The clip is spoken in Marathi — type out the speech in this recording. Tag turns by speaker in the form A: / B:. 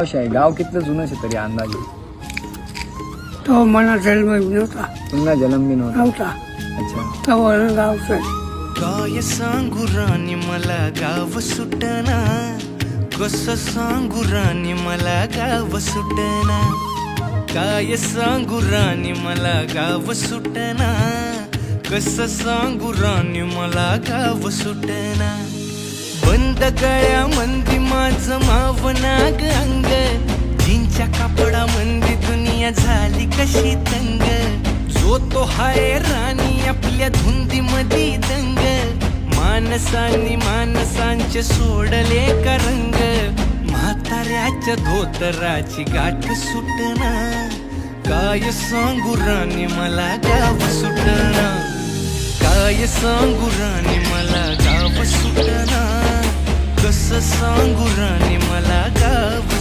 A: आहे गाव कितलं जुनं आहे तरी अंदाजे?
B: तो मला जन्म नव्हता
A: पुन्हा जन्म बी नव्हता.
B: नव्हता
A: अच्छा.
B: तो गावचा
C: काय सांगू राणी मला गाव सुटना, कस सांगू राणी मला गाव सुटना. काय सांगू राणी मला गाव सुटना, कस सांगू राणी मला गाव सुटना. बंद गळ्या मंदी माझं मावनाग अंग, जिंच्या कापडा मंदी दुनिया झाली कशी तंग. जो तो हाय राणी आपल्या धुंदी मधी दंग, माणसांनी माणसांचे सोडले का रंग. म्हाताऱ्याच्या धोतराची गाठ सुटना, काय सांगू राणी मला गाव सुटना. काय सांगू राणी मला गाव सुटना, कस सांगू राणी मला गाव